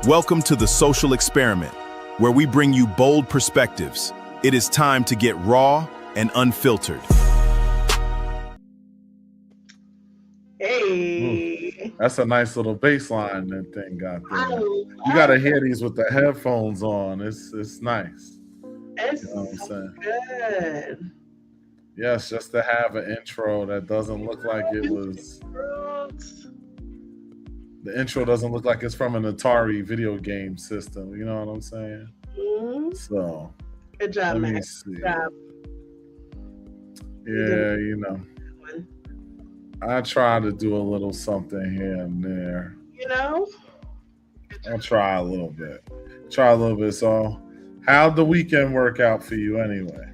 Welcome to the Social Experiment, where we bring you bold perspectives. It is time to get raw and unfiltered. Hey. That's a nice little bass line that thing got there. You gotta hear these with the headphones on. It's nice. It's You know what I'm so saying? good. Yes, just to have an intro that doesn't look like it was. The intro doesn't look like it's from an Atari video game system. You know what I'm saying? Mm-hmm. So, Good job, let me Max. see. Good job. Yeah, you know, I try to do a little something here and there. You know? I'll try a little bit. So, how'd the weekend work out for you anyway?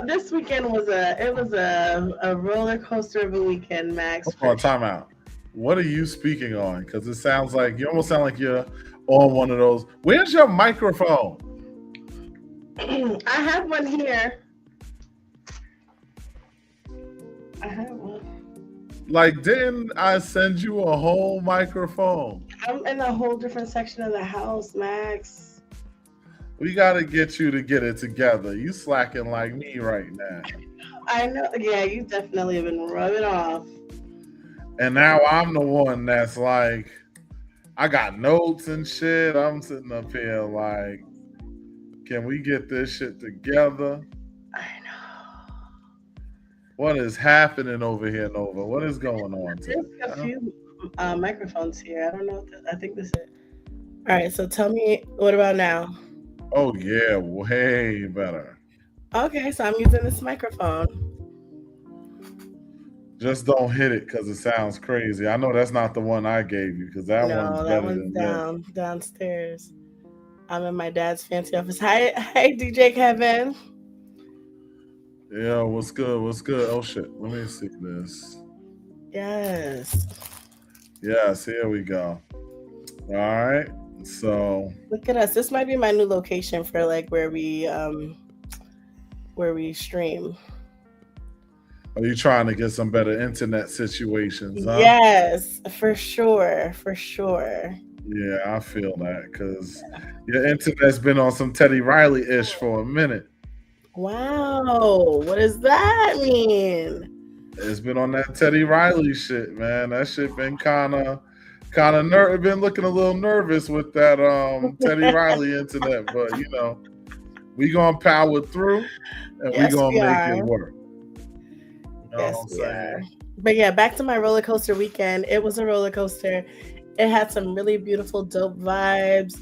This weekend was a roller coaster of a weekend, Max. Hold on, time out. What are you speaking on? Because it sounds like you almost sound like you're on one of those. Where's your microphone? I have one here. I have one. Like, didn't I send you a whole microphone? I'm in a whole different section of the house, Max. We got to get you to get it together. You slacking like me right now. I know. Yeah, you definitely have been rubbing off. And now I'm the one that's like, I got notes and shit. I'm sitting up here like, can we get this shit together? I know. What is happening over here, Nova? What is going on today? There's a few microphones here. I don't know. I think this is it. All right. So tell me, what about now? Oh, yeah. Way better. Okay. So I'm using this microphone. Just don't hit it because it sounds crazy. I know that's not the one I gave you because that one's better than this. Downstairs. I'm in my dad's fancy office. Hi, DJ Kevin. Yeah, what's good? Oh shit, let me see this. Yes, here we go. All right, so look at us. This might be my new location for like where we stream. Are you trying to get some better internet situations, huh? Yes, for sure. Yeah, I feel that because your internet's been on some Teddy Riley-ish for a minute. Wow, what does that mean? It's been on that Teddy Riley shit, man. That shit been kind of been looking a little nervous with that Teddy Riley internet, but you know, we gonna power through and we gonna make it work. You know what I'm saying? But yeah, back to my roller coaster weekend. It was a roller coaster. It had some really beautiful, dope vibes.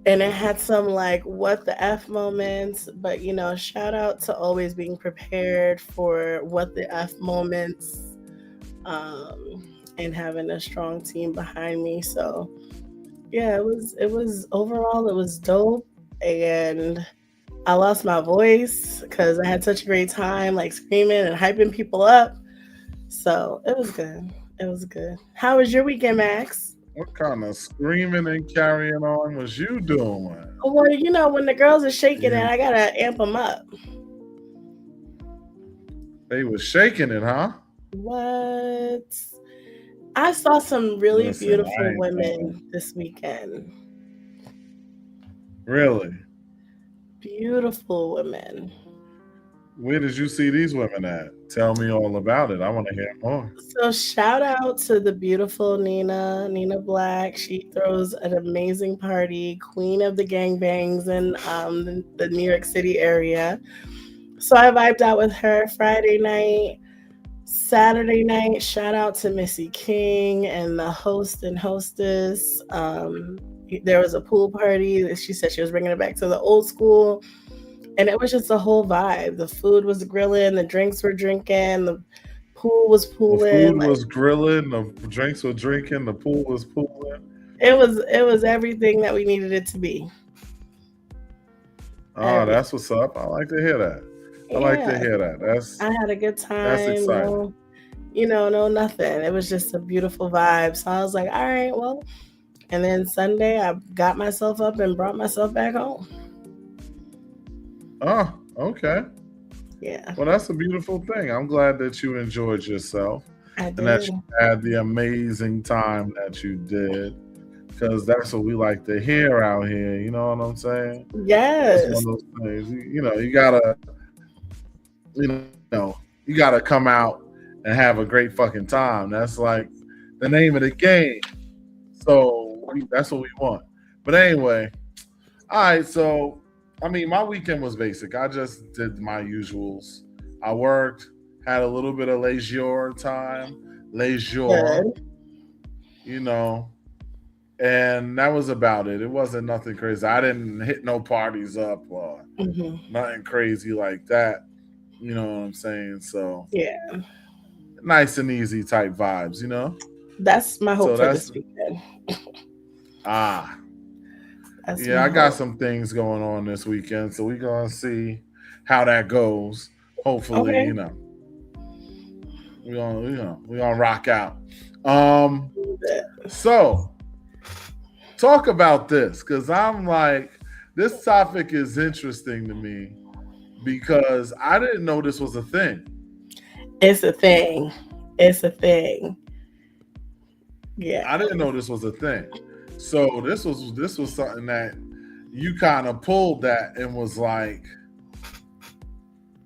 And it had some like what the F moments. But you know, shout out to always being prepared for what the F moments and having a strong team behind me. So yeah, it was overall it was dope. And I lost my voice because I had such a great time, like screaming and hyping people up. So it was good. How was your weekend, Max? What kind of screaming and carrying on was you doing? Well, you know, when the girls are shaking it, I gotta amp them up. They was shaking it, huh? What? I saw some really beautiful women this weekend. Really? Beautiful women. Where did you see these women at? Tell me all about it. I want to hear more. So shout out to the beautiful Nina Black. She throws an amazing party, queen of the gangbangs in the New York City area. So I vibed out with her Friday night. Saturday night, shout out to Missy King and the host and hostess. There was a pool party. She said she was bringing it back to the old school. And it was just a whole vibe. The food was grilling, the drinks were drinking, the pool was pooling. The food was grilling, the drinks were drinking, the pool was pooling. It was everything that we needed it to be. Oh, that's what's up. I like to hear that. I like to hear that. I had a good time. That's exciting. No nothing. It was just a beautiful vibe. So I was like, all right, well. And then Sunday, I got myself up and brought myself back home. Oh, okay. Yeah. Well, that's a beautiful thing. I'm glad that you enjoyed yourself. I did. And that you had the amazing time that you did. because that's what we like to hear out here. You know what I'm saying? Yes. It's one of those things. You gotta, you gotta come out and have a great fucking time. That's like the name of the game. So that's what we want. But anyway, all right. So I mean, my weekend was basic. I just did my usuals. I worked, had a little bit of leisure time, Good. and that was about it. It wasn't nothing crazy. I didn't hit no parties up or nothing crazy like that. You know what I'm saying? So Yeah. nice and easy type vibes, That's my hope So for this weekend. That's I my got hope. some things going on this weekend, so we're gonna see how that goes. Hopefully, Okay. we're gonna rock out. So talk about this, because I'm like, this topic is interesting to me because I didn't know this was a thing. It's a thing. It's a thing. Yeah. I didn't know this was a thing. So this was something that you kind of pulled that and was like,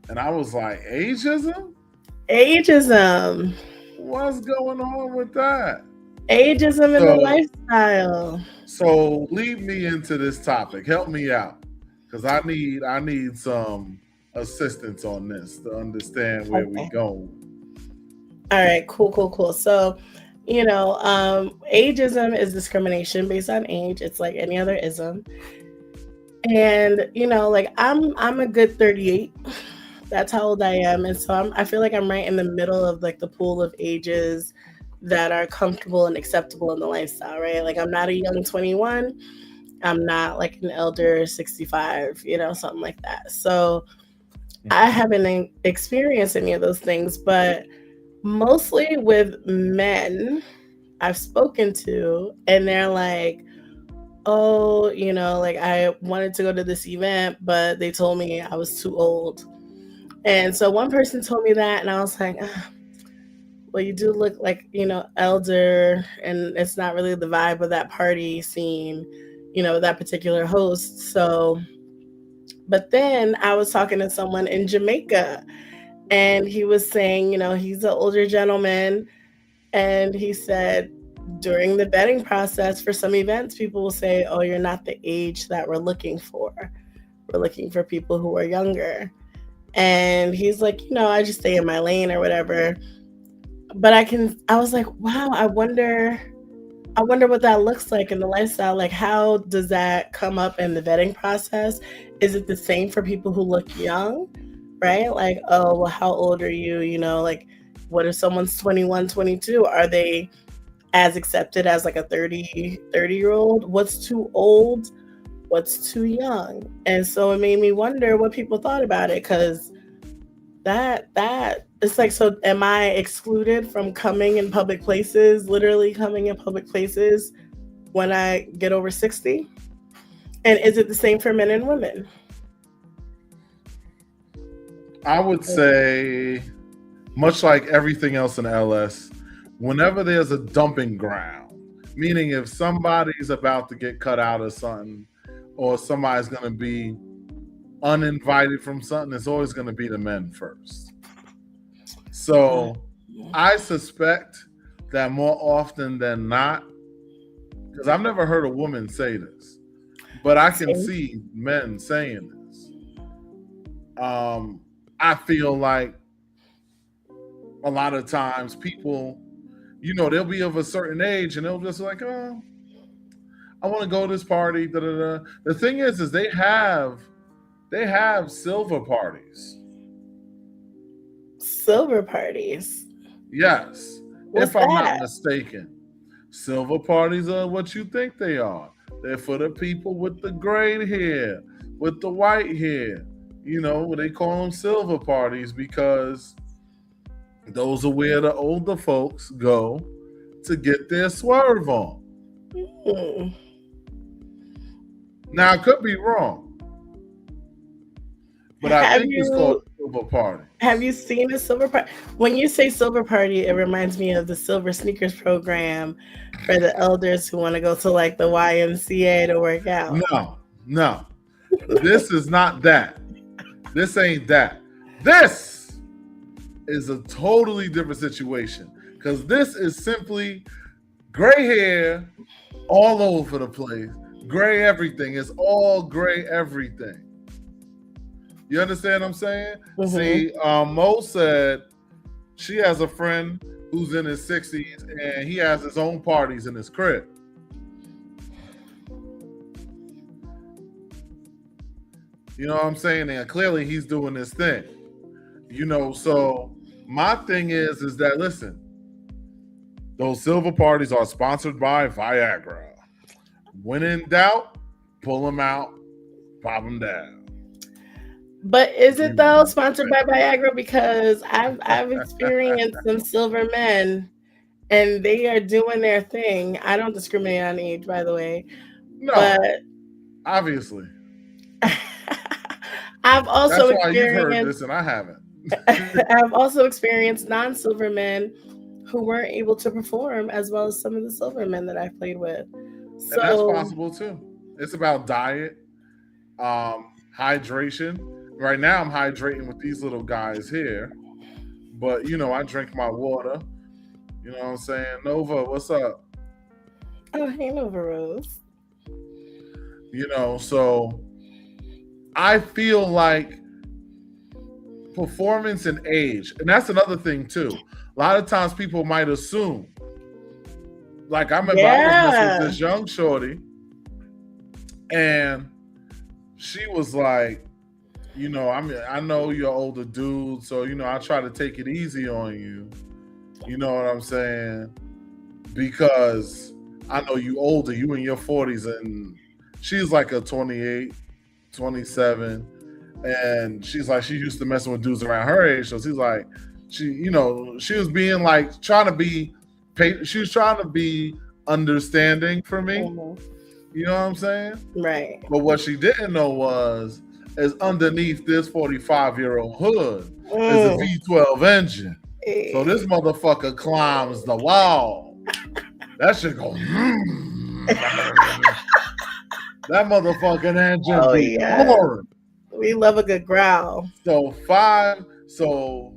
and I was like, ageism? Ageism. What's going on with that? Ageism in the lifestyle. So lead me into this topic. Help me out, because I need some assistance on this to understand where we go. All right, cool. So, ageism is discrimination based on age. It's like any other ism. And, like I'm a good 38. That's how old I am. And so I feel like I'm right in the middle of like the pool of ages that are comfortable and acceptable in the lifestyle, right? Like I'm not a young 21. I'm not like an elder 65, something like that. So I haven't experienced any of those things, but mostly with men I've spoken to, and they're like, oh, like I wanted to go to this event, but they told me I was too old. And so one person told me that, and I was like, well, you do look like, elder, and it's not really the vibe of that party scene, that particular host. So, but then I was talking to someone in Jamaica, and he was saying, he's an older gentleman, and he said during the vetting process for some events, people will say, oh, you're not the age that we're looking for. We're looking for people who are younger. And he's like, I just stay in my lane or whatever. But I was like, wow, I wonder what that looks like in the lifestyle. Like, how does that come up in the vetting process? Is it the same for people who look young, right? Like, oh, well, how old are you? Like, what if someone's 21, 22? Are they as accepted as like a 30-year-old? What's too old? What's too young? And so it made me wonder what people thought about it, because that it's like, so am I excluded from coming in public places, literally coming in public places when I get over 60? And is it the same for men and women? I would say, much like everything else in LS, whenever there's a dumping ground, meaning if somebody's about to get cut out of something, or somebody's going to be uninvited from something, it's always going to be the men first. So I suspect that more often than not, because I've never heard a woman say this, but I can see men saying this. I feel like a lot of times people, they'll be of a certain age and they'll just like, oh, I want to go to this party. Da, da, da. The thing is they have silver parties. Silver parties? Yes. What's if I'm that? not mistaken. Silver parties are what you think they are. They're for the people with the gray hair, with the white hair. They call them silver parties because those are where the older folks go to get their swerve on. Now, I could be wrong, but I think it's called silver party. Have you seen a silver party? When you say silver party, it reminds me of the silver sneakers program for the elders who want to go to like the YMCA to work out. No. This is not that. This ain't that. This is a totally different situation because this is simply gray hair all over the place. Gray everything. It's all gray everything. You understand what I'm saying? Mm-hmm. See, Mo said she has a friend who's in his 60s and he has his own parties in his crib. You know what I'm saying? And clearly he's doing this thing. You know, so my thing is that, listen, those silver parties are sponsored by Viagra. When in doubt, pull them out, pop them down. But is it though sponsored by Viagra? Because I've experienced some silver men and they are doing their thing. I don't discriminate on age, by the way. No, but obviously. I've also That's why you've heard experienced this and I haven't. I've also experienced non-silver men who weren't able to perform as well as some of the silver men that I've played with. So and that's possible too. It's about diet, hydration. Right now I'm hydrating with these little guys here. But you know, I drink my water. You know what I'm saying? Nova, what's up? Oh, hey Nova Rose. You know, so I feel like performance and age, and that's another thing too. A lot of times people might assume, like I remember I was messing with this young shorty, and she was like, you know, I know you're older dude, so you know I try to take it easy on you. You know what I'm saying? Because I know you older, you in your 40s, and she's like a 28, 27, and she's like, she used to messing with dudes around her age, so she's like, she was being like she was trying to be understanding for me. Mm-hmm. You know what I'm saying? Right. But what she didn't know is underneath this 45-year-old hood is a V12 engine. So this motherfucker climbs the wall. That shit go. That motherfucking engine be hard. We love a good growl. So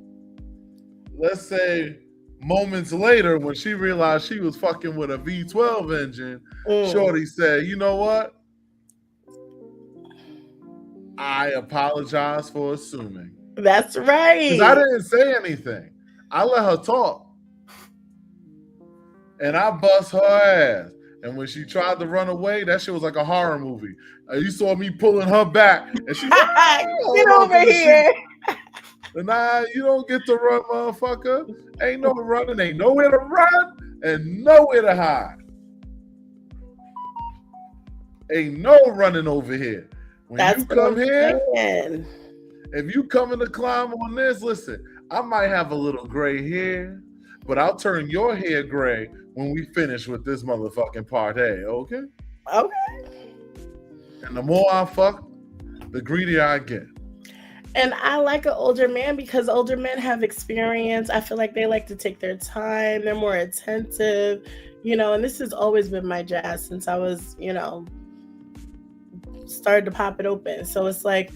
let's say moments later when she realized she was fucking with a V12 engine, Shorty said, you know what? I apologize for assuming. That's right. Because I didn't say anything. I let her talk. And I bust her ass. And when she tried to run away, that shit was like a horror movie. You saw me pulling her back. And she get over here. Nah, you don't get to run, motherfucker. Ain't no running, ain't nowhere to run, and nowhere to hide. Ain't no running over here. When you come here, if you coming to climb on this, listen, I might have a little gray hair, but I'll turn your hair gray when we finish with this motherfucking party, okay? Okay. And the more I fuck, the greedier I get. And I like an older man because older men have experience. I feel like they like to take their time. They're more attentive, you know, and this has always been my jazz since I was, you know, started to pop it open. So it's like,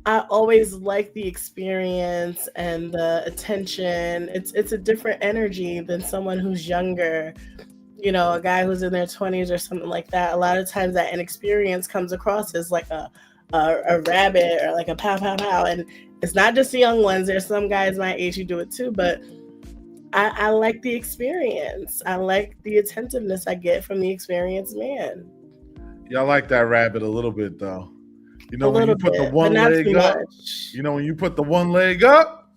I always like the experience and the attention. It's a different energy than someone who's younger, you know, a guy who's in their 20s or something like that. A lot of times that inexperience comes across as like a rabbit or like a pow pow pow, and it's not just the young ones. There's some guys my age who do it too, but I like the experience. I like the attentiveness I get from the experienced man. Yeah, I like that rabbit a little bit though. You know, when you put the one leg up, you know, when you put the one leg up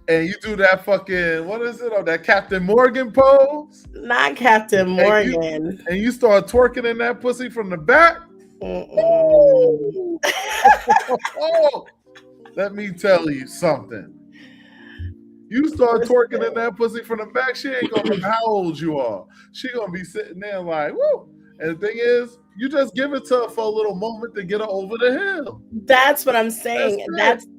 and you do that fucking, what is it? Oh, that Captain Morgan pose? Not Captain Morgan. And you start twerking in that pussy from the back. Let me tell you something. You start twerking in that pussy from the back, she ain't gonna know how old you are. She gonna be sitting there like, woo. And the thing is, you just give it to her for a little moment to get her over the hill. That's what I'm saying.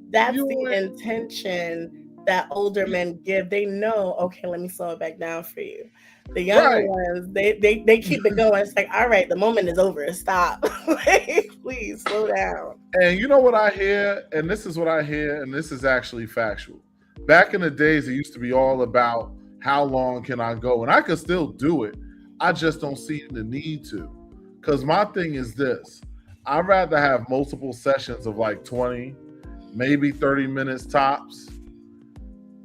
that's the intention that older men give. They know, okay, let me slow it back down for you. The younger ones, they keep it going. It's like, all right, the moment is over. Stop. Like, please slow down. And you know what I hear? And this is what I hear, and this is actually factual. Back in the days, it used to be all about how long can I go? And I could still do it. I just don't see the need to. Because my thing is this. I'd rather have multiple sessions of like 20, maybe 30 minutes tops,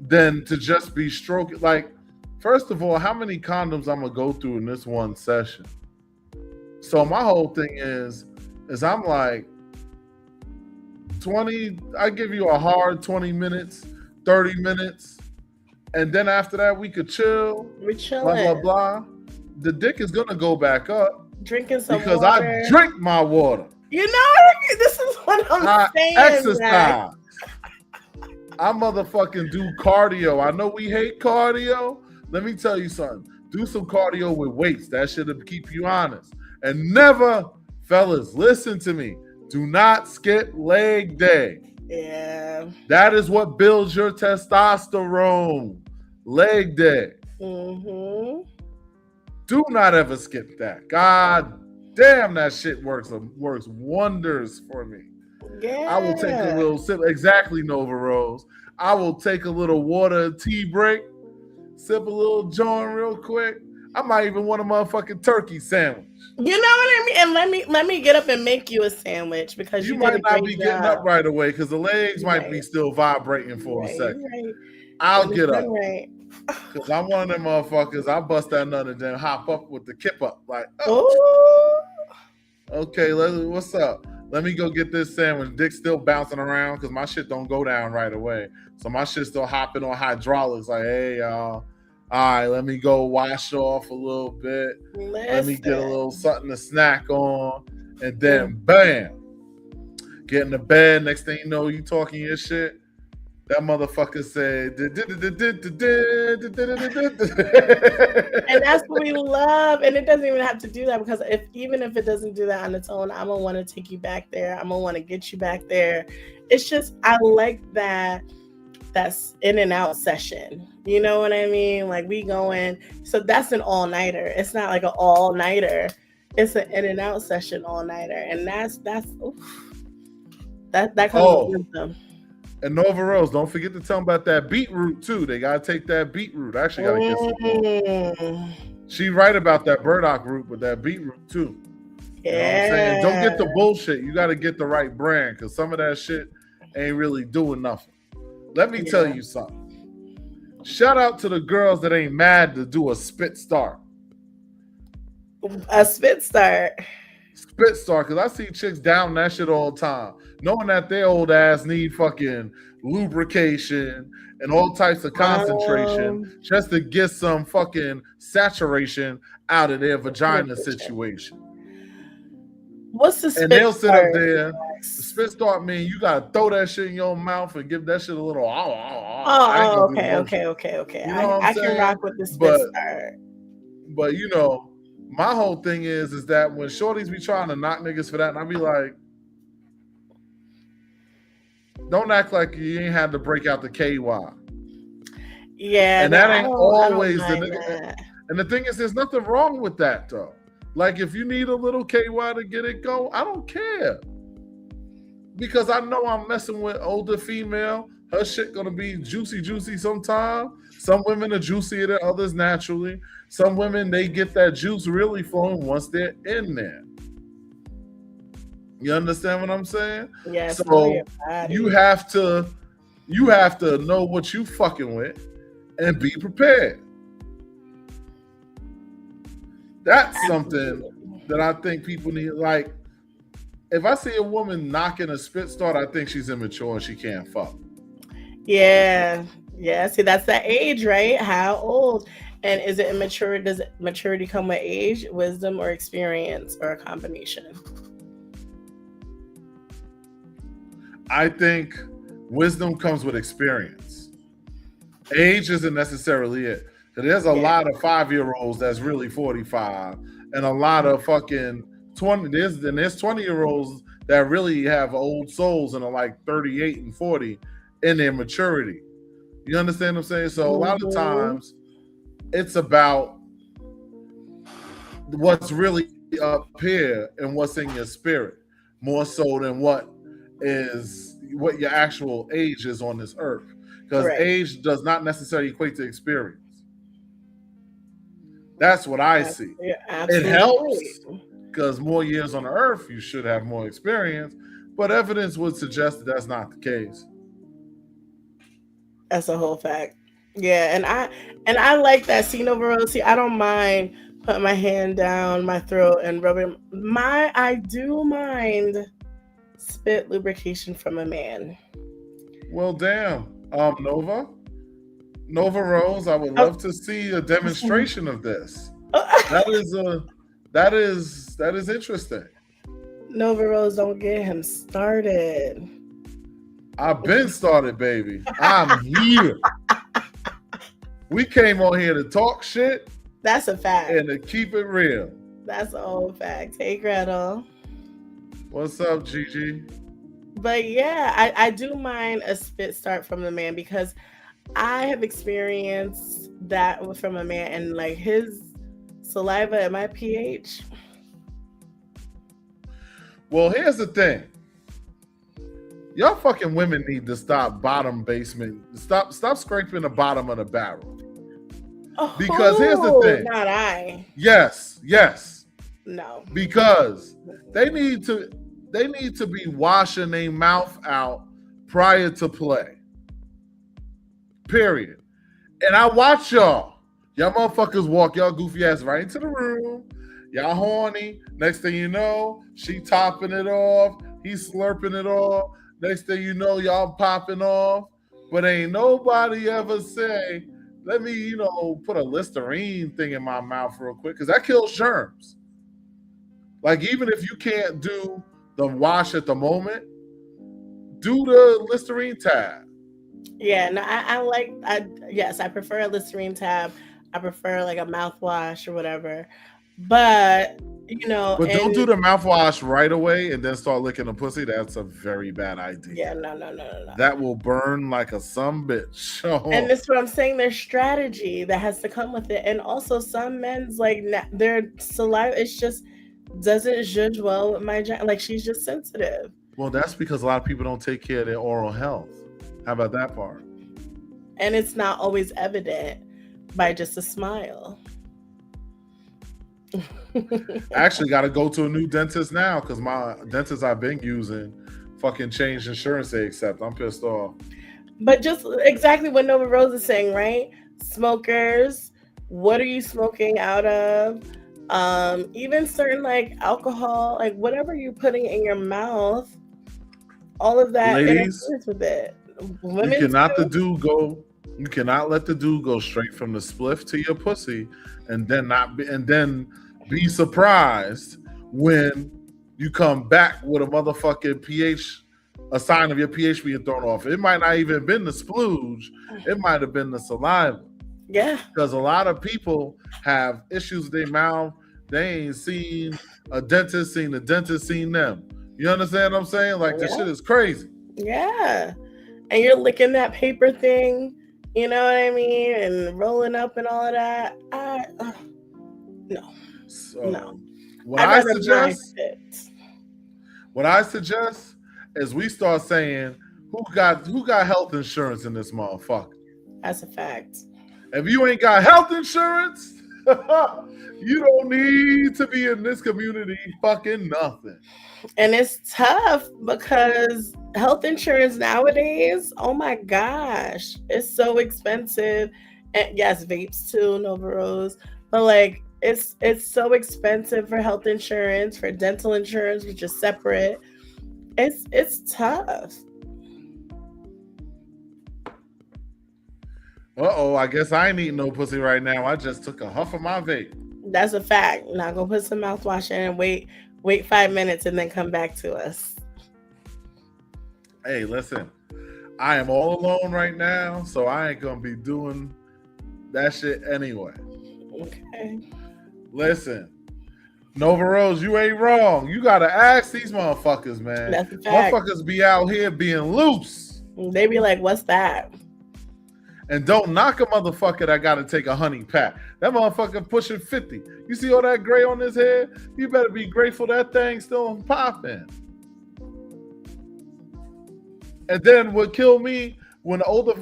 than to just be stroking. Like, first of all, how many condoms I'm gonna go through in this one session? So my whole thing is I'm like, 20, I give you a hard 20 minutes, 30 minutes, and then after that we could chill. We're chilling. Blah, blah, blah. The dick is gonna go back up. Drinking some because water. I drink my water. You know what I mean? This is what I'm saying. Exercise. I motherfucking do cardio. I know we hate cardio. Let me tell you something. Do some cardio with weights. That should keep you honest. And never, fellas, listen to me. Do not skip leg day. Yeah. That is what builds your testosterone. Leg day. Mm-hmm. Do not ever skip that. God damn, that shit works wonders for me. Yeah. I will take a little sip. Exactly, Nova Rose. I will take a little water tea break, sip a little joint real quick. I might even want a motherfucking turkey sandwich. You know what I mean? And let me get up and make you a sandwich because you might not be getting up right away because the legs might be still vibrating for a second. Right. I'll get up. Right. Because I'm one of them motherfuckers. I bust that nut and then hop up with the kip up. Like, okay, what's up? Let me go get this sandwich. Dick's still bouncing around because my shit don't go down right away. So my shit's still hopping on hydraulics. Like, hey, y'all. All right, let me go wash off a little bit. Let me get a little something to snack on. And then, bam. Get in the bed. Next thing you know, you talking your shit. That motherfucker said, and that's what we love. And it doesn't even have to do that because even if it doesn't do that on its own, I'm gonna want to take you back there. I'm gonna want to get you back there. It's just I like that's in and out session. You know what I mean? Like we going. So that's an all nighter. It's not like an all nighter. It's an in and out session all nighter, and that comes with wisdom. And Nova Rose, don't forget to tell them about that beetroot too. They gotta take that beetroot. I actually gotta get some. She right about that burdock root with that beetroot too. You know what I'm saying? Don't get the bullshit. You gotta get the right brand because some of that shit ain't really doing nothing. Let me tell you something. Shout out to the girls that ain't mad to do a spit start. A spit start. Spit start, because I see chicks down that shit all the time, knowing that their old ass need fucking lubrication and all types of concentration just to get some fucking saturation out of their vagina situation. What's the spit And they'll sit start? up there. The spit start mean you gotta throw that shit in your mouth and give that shit a little okay. You know I can rock with the spit start. But you know, my whole thing is that when shorties be trying to knock niggas for that, and I be like, don't act like you ain't had to break out the KY. Yeah, and that ain't always the nigga. That. And the thing is, there's nothing wrong with that though. Like if you need a little KY to get it going, I don't care. Because I know I'm messing with older female. Her shit gonna be juicy sometime. Some women are juicier than others naturally. Some women, they get that juice really flowing once they're in there. You understand what I'm saying? Yeah. So you have to know what you fucking with and be prepared. That's something that I think people need. Like, if I see a woman knocking a spit start, I think she's immature and she can't fuck. Yeah. See, that's that age, right? How old? And is it immature? Does maturity come with age, wisdom, or experience, or a combination? I think wisdom comes with experience. Age isn't necessarily it. There's a lot of 5-year-olds that's really 45, and a lot of fucking 20. There's 20-year-olds that really have old souls and are like 38 and 40 in their maturity. You understand what I'm saying? So a lot of times it's about what's really up here and what's in your spirit, more so than what your actual age is on this earth. Because age does not necessarily equate to experience. That's what I see. It helps because more years on the earth, you should have more experience, but evidence would suggest that that's not the case. That's a whole fact. Yeah, and I like that. See, Novarose, I don't mind putting my hand down my throat and rubbing I do mind spit lubrication from a man. Well, damn. Nova Rose, I would love to see a demonstration of this. That is interesting. Nova Rose, don't get him started. I've been started, baby. I'm here. We came on here to talk shit. That's a fact. And to keep it real. That's a whole fact. Hey, Gretel. What's up, Gigi? But yeah, I do mind a spit start from the man because I have experienced that from a man, and like his saliva and my pH. Well, here's the thing. Y'all fucking women need to stop bottom basement. Stop scraping the bottom of the barrel. Because here's the thing. Not I. Yes. No. Because they need to be washing their mouth out prior to play. Period. And I watch y'all. Y'all motherfuckers walk y'all goofy ass right into the room. Y'all horny. Next thing you know, she topping it off. He's slurping it off. Next thing you know, y'all popping off. But ain't nobody ever say, let me, put a Listerine thing in my mouth real quick. Because that kills germs. Like, even if you can't do the wash at the moment, do the Listerine tab. Yeah, no, I prefer a Listerine tab. I prefer like a mouthwash or whatever. But don't do the mouthwash right away and then start licking the pussy. That's a very bad idea. Yeah, no. That will burn like a sumbitch. Oh. And that's what I'm saying. There's strategy that has to come with it. And also some men's like their saliva, it's just doesn't judge well with my like she's just sensitive. Well, that's because a lot of people don't take care of their oral health. How about that part? And it's not always evident by just a smile. I actually got to go to a new dentist now because my dentist I've been using fucking changed insurance they accept. I'm pissed off. But just exactly what Nova Rose is saying, right? Smokers, what are you smoking out of? Even certain like alcohol, like whatever you're putting in your mouth, all of that interferes with it. You cannot let the dude go straight from the spliff to your pussy and then be surprised when you come back with a motherfucking pH, a sign of your pH being thrown off. It might not even have been the splooge. It might have been the saliva. Yeah. Because a lot of people have issues with their mouth. They ain't seen a dentist, seen the dentist, seen them. You understand what I'm saying? Like, this shit is crazy. Yeah. And you're licking that paper thing, you know what I mean? And rolling up and all of that. No. So, what I suggest is we start saying, who got health insurance in this motherfucker? That's a fact. If you ain't got health insurance, you don't need to be in this community fucking nothing. And it's tough because health insurance nowadays, oh my gosh, it's so expensive. And yes, vapes too, Nova Rose. But like it's so expensive for health insurance, for dental insurance, which is separate. It's tough. Uh-oh, I guess I ain't eating no pussy right now. I just took a huff of my vape. That's a fact. Now go put some mouthwash in and wait 5 minutes and then come back to us. Hey, listen, I am all alone right now, so I ain't gonna be doing that shit anyway. Okay. Listen, Nova Rose, you ain't wrong. You gotta ask these motherfuckers, man. That's a fact. Motherfuckers be out here being loose. They be like, what's that? And don't knock a motherfucker that gotta take a honey pack. That motherfucker pushing 50. You see all that gray on his head? You better be grateful that thing's still popping. And then what killed me when the older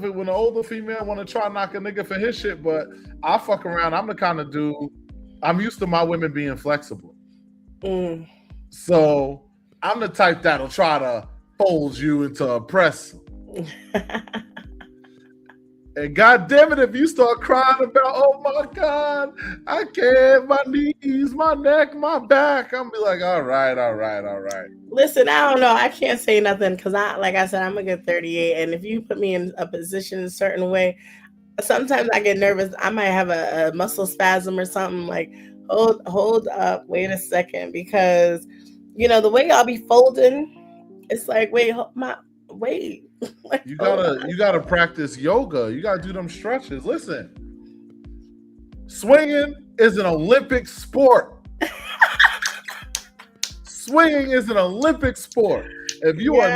female want to try knock a nigga for his shit, but I fuck around. I'm the kind of dude. I'm used to my women being flexible. So I'm the type that'll try to fold you into a press. And God damn it, if you start crying about, oh my God, I can't, my knees, my neck, my back, I'm be like, all right. Listen, I don't know. I can't say nothing because like I said, I'm a good 38. And if you put me in a position a certain way, sometimes I get nervous. I might have a muscle spasm or something. Like, hold up, wait a second. Because, the way y'all be folding, it's like, wait. Like, you gotta practice yoga. You gotta do them stretches. Listen, swinging is an Olympic sport. Swinging is an Olympic sport. If you are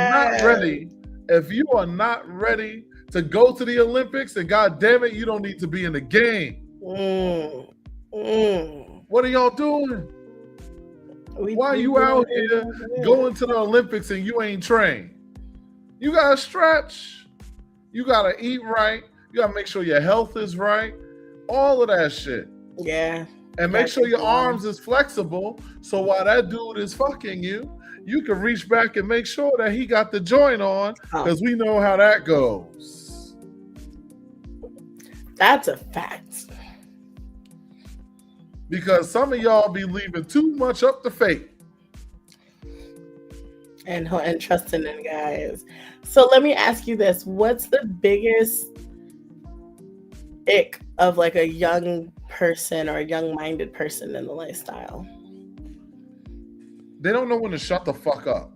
not ready to go to the Olympics, then God damn it, you don't need to be in the game. What are y'all doing? Why are you out here going to the Olympics and you ain't trained? You gotta stretch. You gotta eat right. You gotta make sure your health is right. All of that shit. Yeah. And make sure your arms is flexible. So while that dude is fucking you, you can reach back and make sure that he got the joint on, because we know how that goes. That's a fact. Because some of y'all be leaving too much up to fate. And trusting in guys. So let me ask you this. What's the biggest ick of like a young person or a young-minded person in the lifestyle? They don't know when to shut the fuck up.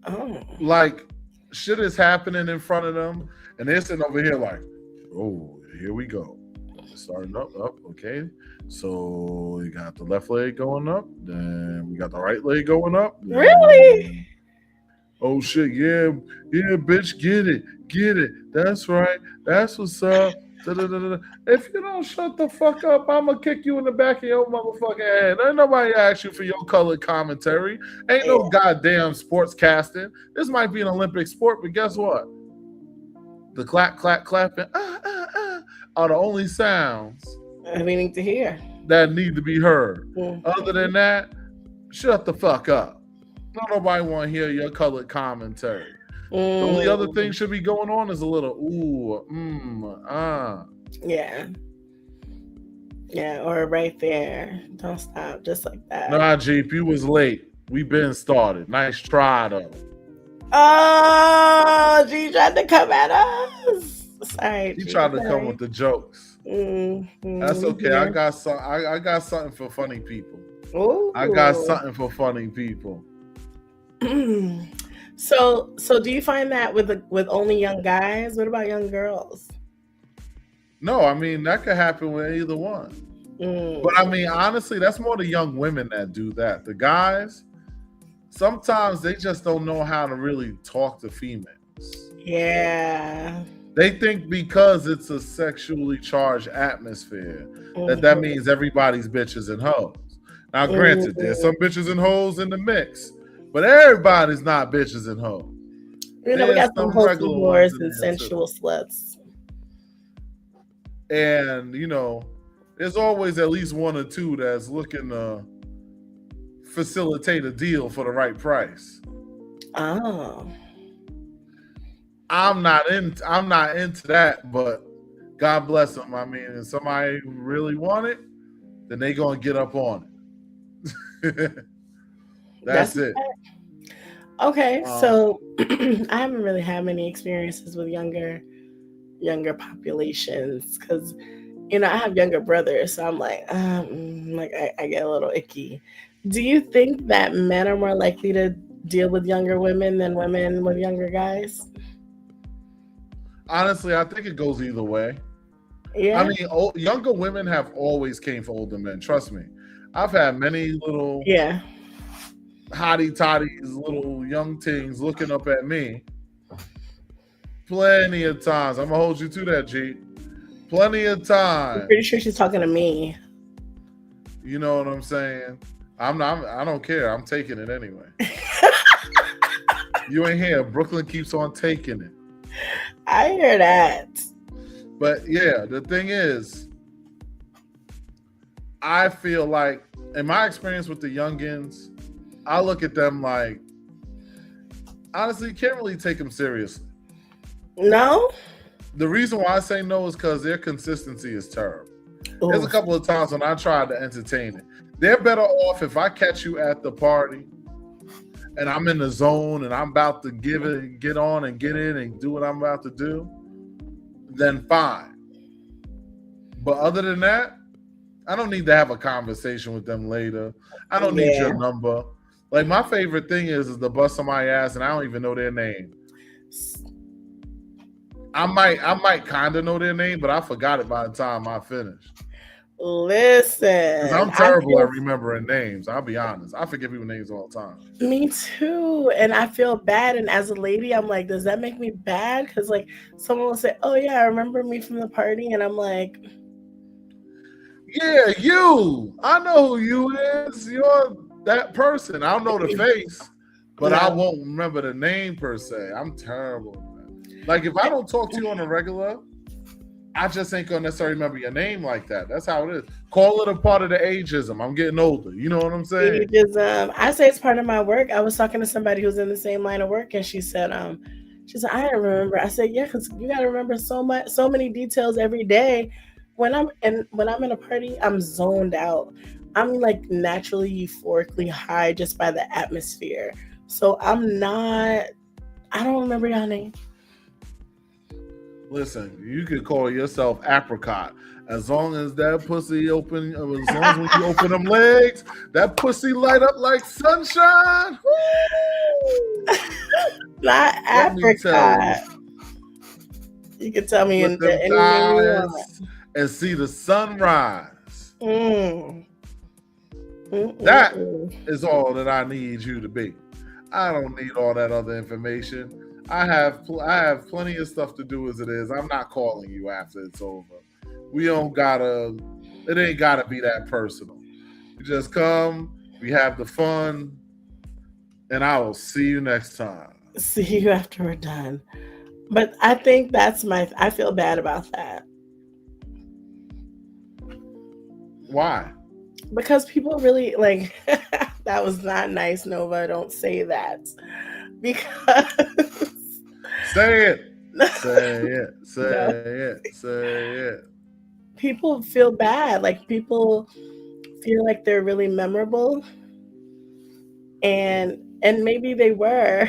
Oh. Like, shit is happening in front of them, and they're sitting over here like, oh, here we go. Starting up, okay. So we got the left leg going up, then we got the right leg going up. Really? Oh shit, yeah, bitch, get it. That's right. That's what's up. Da-da-da-da. If you don't shut the fuck up, I'm gonna kick you in the back of your motherfucking head. Ain't nobody ask you for your colored commentary. Ain't no goddamn sports casting. This might be an Olympic sport, but guess what? The clap, clapping, are the only sounds we need to hear that need to be heard. Other than that, shut the fuck up. Don't nobody want to hear your colored commentary. The only other thing should be going on is a little Yeah, or right there. Don't stop, just like that. Nah, Jeep, you was late. We been started. Nice try though. Oh, G tried to come at us. Sorry, he tried to come with the jokes. That's okay. Yeah. I got something for funny people. Ooh. I got something for funny people. So do you find that with only young guys? What about young girls? No, I mean that could happen with either one. But I mean, honestly, that's more the young women that do that. The guys, sometimes they just don't know how to really talk to females. Yeah. They think because it's a sexually charged atmosphere that means everybody's bitches and hoes. Now, granted, there's some bitches and hoes in the mix, but everybody's not bitches and hoes. We got some hopeful whores and sensual sluts. And, there's always at least one or two that's looking to facilitate a deal for the right price. Oh. I'm not into that, but God bless them. I mean, if somebody really want it, then they gonna get up on it. That's it. Okay, so I haven't really had many experiences with younger populations because I have younger brothers, so I'm like I get a little icky. Do you think that men are more likely to deal with younger women than women with younger guys? Honestly, I think it goes either way. Yeah. I mean, younger women have always came for older men. Trust me. I've had many little Yeah. hottie toddies, little young things looking up at me. Plenty of times. I'm gonna hold you to that, G. Plenty of I'm times. pretty sure she's talking to me. You know what I'm saying? I don't care. I'm taking it anyway. You ain't here. Brooklyn keeps on taking it. I hear that. But yeah, the thing is, I feel like, in my experience with the youngins, I look at them like, honestly, you can't really take them seriously. No? The reason why I say no is because their consistency is terrible. Ooh. There's a couple of times when I tried to entertain it. They're better off if I catch you at the party and I'm in the zone and I'm about to get on and get in and do what I'm about to do, then fine. But other than that, I don't need to have a conversation with them later. I don't need your number. Like, my favorite thing is to bust somebody's ass and I don't even know their name. I might kind of know their name, but I forgot it by the time I finished. Listen, I'm terrible at remembering names. I'll be honest. I forget people's names all the time. Me too. And I feel bad. And as a lady, I'm like, does that make me bad? Because like someone will say, oh yeah, I remember me from the party. And I'm like, yeah, you. I know who you is. You're that person. I don't know the face, but I won't remember the name per se. I'm terrible. Like, if I don't talk to you on a regular, I just ain't gonna necessarily remember your name like that. That's how it is. Call it a part of the ageism. I'm getting older. You know what I'm saying? Ageism. I say it's part of my work. I was talking to somebody who's in the same line of work, and she said, I don't remember. I said, yeah, because you gotta remember so many details every day. When I'm in a party, I'm zoned out. I'm like naturally euphorically high just by the atmosphere. So I don't remember your name. Listen, you can call yourself apricot. As long as that pussy open, as long as when you open them legs, that pussy light up like sunshine. Not apricot. You can tell me With them eyes and see the sunrise. That is all that I need you to be. I don't need all that other information. I have plenty of stuff to do as it is. I'm not calling you after it's over. It ain't gotta be that personal. You just come, we have the fun, and I will see you next time. See you after we're done. But I think I feel bad about that. Why? Because people really like, that was not nice, Nova. Don't say that. Because Say it. Say it. Say it. People feel bad. Like, people feel like they're really memorable. And maybe they were.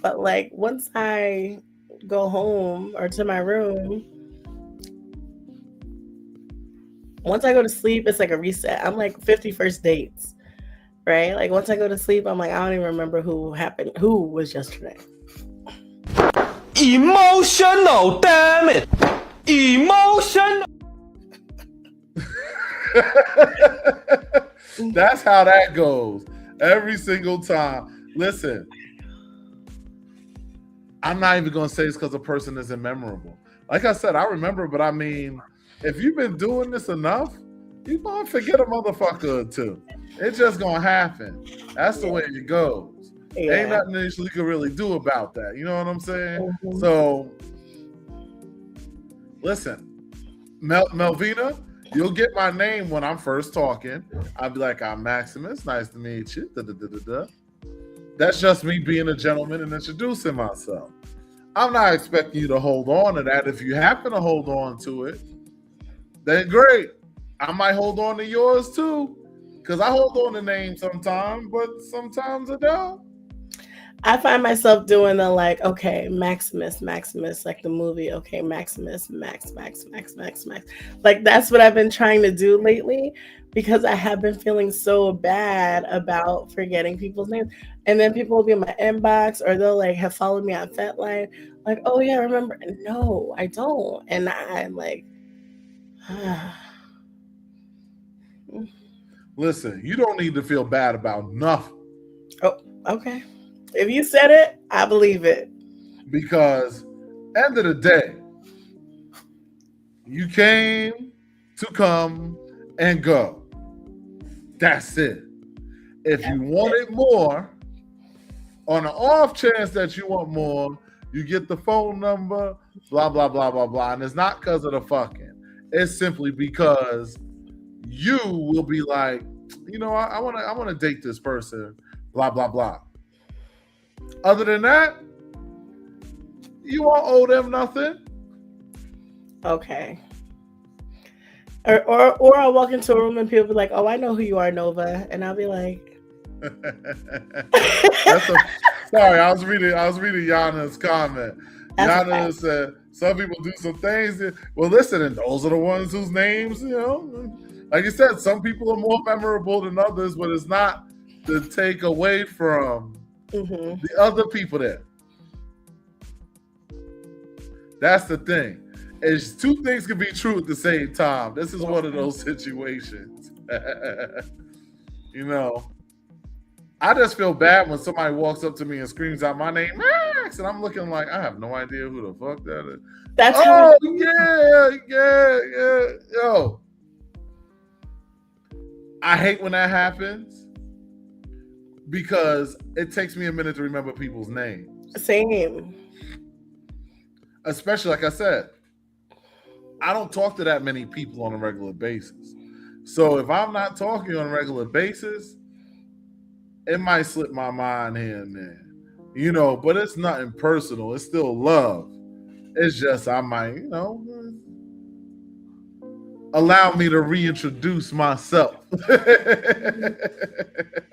But like, once I go home or to my room, once I go to sleep, it's like a reset. I'm like 51st dates, right? Like, once I go to sleep, I'm like, I don't even remember who was yesterday. Emotional, damn it! Emotional. That's how that goes every single time. Listen, I'm not even going to say it's because a person isn't memorable. Like I said, I remember, but I mean, if you've been doing this enough, you're going to forget a motherfucker or two. It's just going to happen. That's the way it goes. Yeah. Ain't nothing that you can really do about that. You know what I'm saying? Mm-hmm. So, listen, Melvina, you'll get my name when I'm first talking. I'll be like, I'm Maximus. Nice to meet you. Da-da-da-da-da. That's just me being a gentleman and introducing myself. I'm not expecting you to hold on to that. If you happen to hold on to it, then great. I might hold on to yours too, because I hold on to names sometimes, but sometimes I don't. I find myself doing the like, okay, Maximus, like the movie. Okay, Maximus, Max. Like, that's what I've been trying to do lately, because I have been feeling so bad about forgetting people's names. And then people will be in my inbox, or they'll like have followed me on FetLife. Like, oh yeah, I remember. No, I don't. And I'm like, Listen, you don't need to feel bad about nothing. Oh, okay. If you said it, I believe it. Because end of the day, you came to come and go. That's it. If you wanted more, on the off chance that you want more, you get the phone number, blah, blah, blah, blah, blah. And it's not because of the fucking. It's simply because you will be like, you know, I want to date this person, blah, blah, blah. Other than that, you won't owe them nothing. Okay. Or I'll walk into a room and people be like, "Oh, I know who you are, Nova," and I'll be like, Sorry, I was reading Yana's comment. Yana said some people do some things. Well, listen, and those are the ones whose names, you know, like you said, some people are more memorable than others, but it's not to take away from the other people there. That's the thing. It's two things can be true at the same time. This is one of those situations. You know, I just feel bad when somebody walks up to me and screams out my name, Max, and I'm looking like I have no idea who the fuck that is. That's yeah. Yo, I hate when that happens because it takes me a minute to remember people's names. Same. Especially, like I said, I don't talk to that many people on a regular basis. So if I'm not talking on a regular basis, it might slip my mind here and there, you know, but it's nothing personal. It's still love. It's just I might, you know, allow me to reintroduce myself.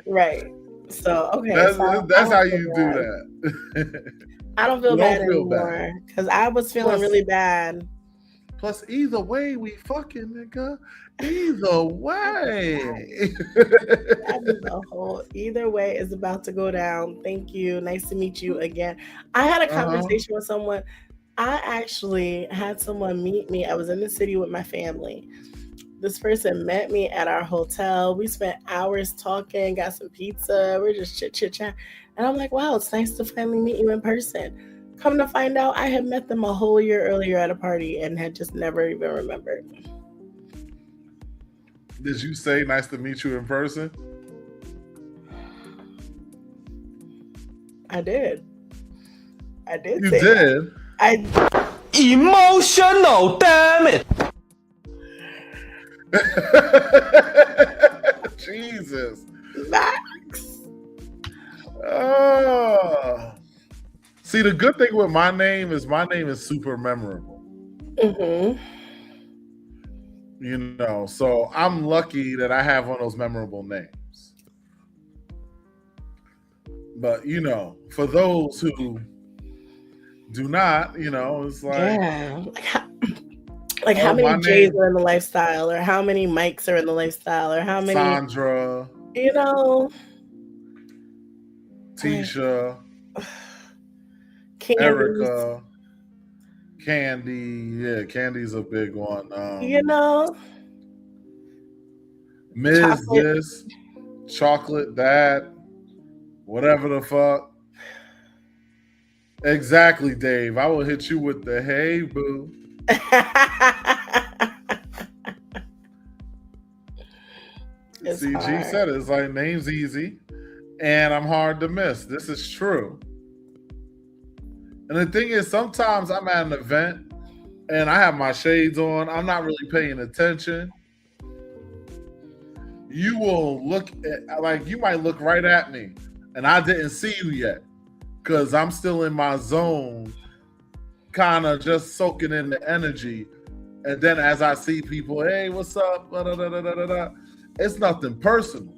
Right. So, okay. That's how you do that. I don't feel bad anymore because I was feeling really bad. Plus, either way, we fucking, nigga. Either way. Either way is about to go down. Thank you. Nice to meet you again. I had a conversation with someone. I actually had someone meet me. I was in the city with my family. This person met me at our hotel. We spent hours talking, got some pizza. We're just chit. And I'm like, wow, it's nice to finally meet you in person. Come to find out, I had met them a whole year earlier at a party and had just never even remembered. Did you say nice to meet you in person? I did. You did? Emotional, damn it! Jesus. Max. Oh. See, the good thing with my name is super memorable. You know, so I'm lucky that I have one of those memorable names. But, you know, for those who do not, you know, it's like... Yeah. Like how many J's are in the lifestyle, or how many Mikes are in the lifestyle, or how many... Sandra. You know... Tisha. Candies. Erica. Candy. Yeah, Candy's a big one. You know? Ms. Chocolate. This. Chocolate that. Whatever the fuck. Exactly, Dave. I will hit you with the hey, boo. CG said it. It's like name's easy and I'm hard to miss. This is true. And the thing is, sometimes I'm at an event and I have my shades on. I'm not really paying attention. You will look at, like, you might look right at me and I didn't see you yet because I'm still in my zone, kind of just soaking in the energy. And then as I see people, hey, what's up? Da, da, da, da, da, da. It's nothing personal.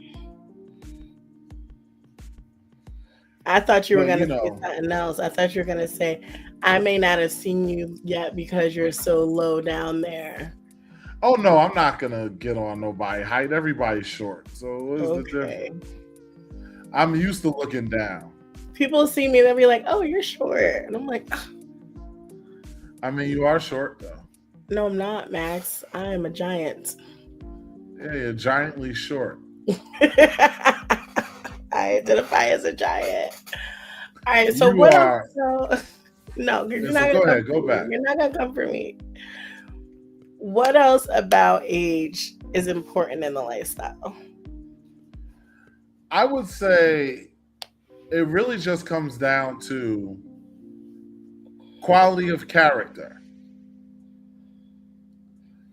I thought you were going to say something else. I thought you were going to say, I may not have seen you yet because you're so low down there. Oh, no, I'm not going to get on nobody height. Everybody's short. So what is the difference? I'm used to looking down. People see me, they'll be like, oh, you're short. And I'm like, oh. I mean, you are short, though. No, I'm not, Max. I am a giant. Yeah, you're giantly short. I identify as a giant. All right, so You what are. else? No, you're So not go gonna ahead, come go for back. me. You're not gonna come for me. What else about age is important in the lifestyle? I would say it really just comes down to quality of character.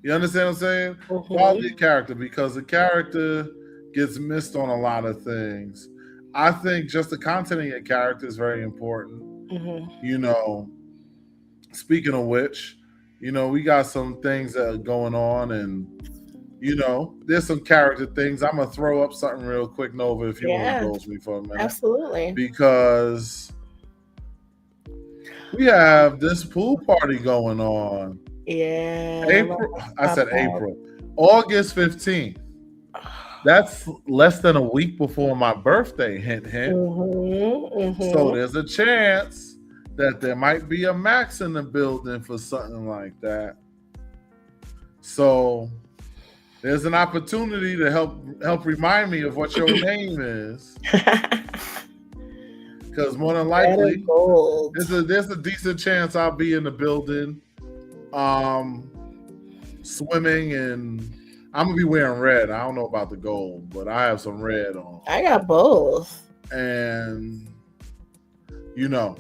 You understand what I'm saying? Mm-hmm. Quality of character, because the character gets missed on a lot of things. I think just the content of your character is very important. Mm-hmm. You know, speaking of which, you know, we got some things that are going on, and you know, there's some character things. I'm gonna throw up something real quick, Nova, if you want to Yeah, indulge me for a minute, absolutely. because we have this pool party going on. Yeah. April. I said Pop-up. April. August 15th. That's less than a week before my birthday. Hint, hint. So there's a chance that there might be a Max in the building for something like that. So there's an opportunity to help remind me of what your name is. Because more than likely, there's a decent chance I'll be in the building, swimming, and I'm gonna be wearing red. I don't know about the gold, but I have some red on. I got both. And you know,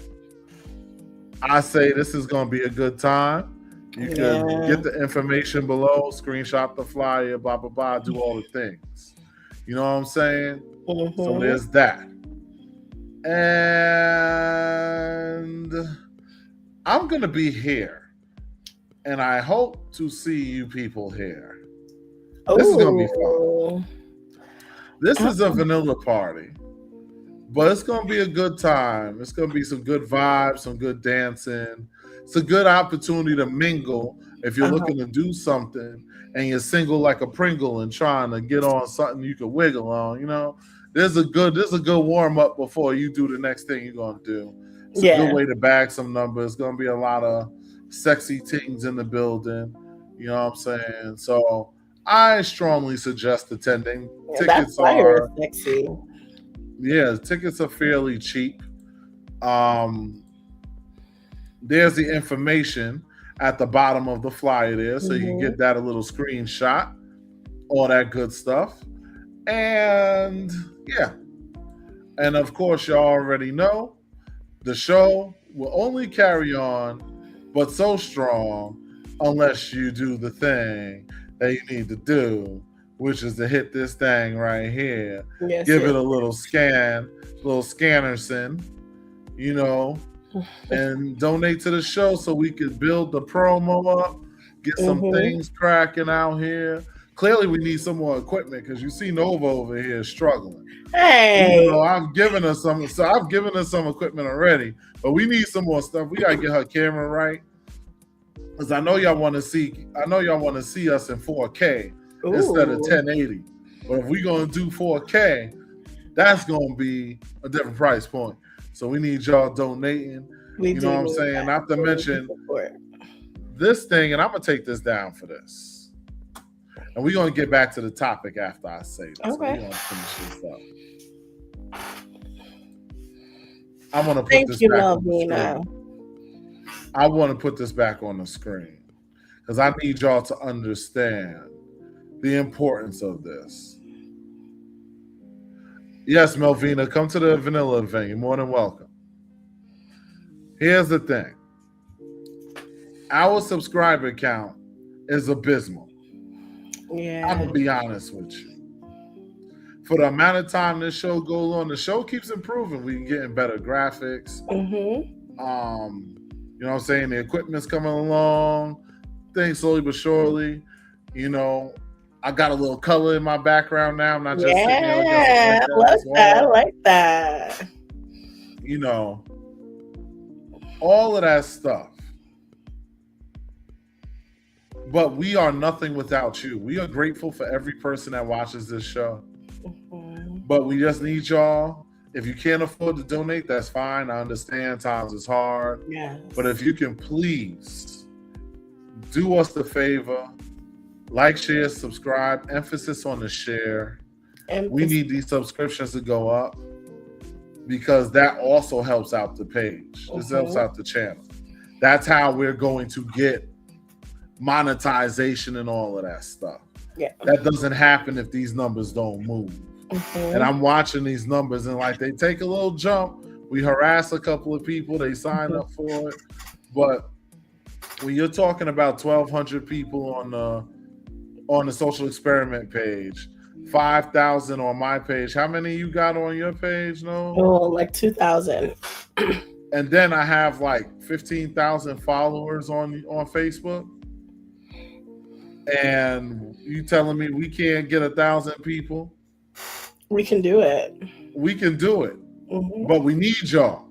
I say this is gonna be a good time. You can get the information below, screenshot the flyer, blah blah blah, do all the things. You know what I'm saying? So there's that. And I'm gonna be here, and I hope to see you people here. This is gonna be fun. This is a vanilla party, but it's gonna be a good time. It's gonna be some good vibes, some good dancing. It's a good opportunity to mingle if you're looking to do something and you're single like a Pringle and trying to get on something you can wiggle on. You know, there's a good warm up before you do the next thing you're gonna do. It's a good way to bag some numbers. It's gonna be a lot of sexy things in the building. You know what I'm saying? So I strongly suggest attending. Tickets are sexy. Yeah, tickets are fairly cheap. There's the information at the bottom of the flyer there, so you can get that a little screenshot, all that good stuff. And yeah. And of course, you already know the show will only carry on, but so strong, unless you do the thing that you need to do, which is to hit this thing right here. Give it a little scan, little scannerson, you know, and donate to the show so we could build the promo up, get some things cracking out here. Clearly, we need some more equipment because you see Nova over here struggling. Hey, you know, I've given her some equipment already, but we need some more stuff. We gotta get her camera right. Because I know y'all want to see us in 4K instead of 1080. But if we're gonna do 4K, that's gonna be a different price point. So we need y'all donating. You know what I'm saying? Not to mention this thing, and I'm gonna take this down for this. And we're gonna get back to the topic after I say this. Okay. So we're gonna finish this up. I want to put this back on the screen. I want to put this back on the screen because I need y'all to understand the importance of this. Yes, Melvina, come to the vanilla event. You're more than welcome. Here's the thing. Our subscriber count is abysmal. Yeah. I'm going to be honest with you. For the amount of time this show goes on, the show keeps improving. We're getting better graphics. You know what I'm saying? The equipment's coming along. Things slowly but surely. You know, I got a little color in my background now. I'm not just sitting there I like that. You know, all of that stuff. But we are nothing without you. We are grateful for every person that watches this show. But we just need y'all. If you can't afford to donate, that's fine. I understand times is hard. Yes. But if you can please do us the favor Like, share, subscribe. Emphasis on the share. We need these subscriptions to go up because that also helps out the page. This helps out the channel. That's how we're going to get monetization and all of that stuff. Yeah. That doesn't happen if these numbers don't move. And I'm watching these numbers and like they take a little jump. We harass a couple of people, they sign up for it. But when you're talking about 1,200 people on the social experiment page, 5,000 on my page, how many you got on your page? No, like 2,000. And then I have like 15,000 followers on Facebook. And you telling me we can't get 1,000 people? We can do it. We can do it. But we need y'all.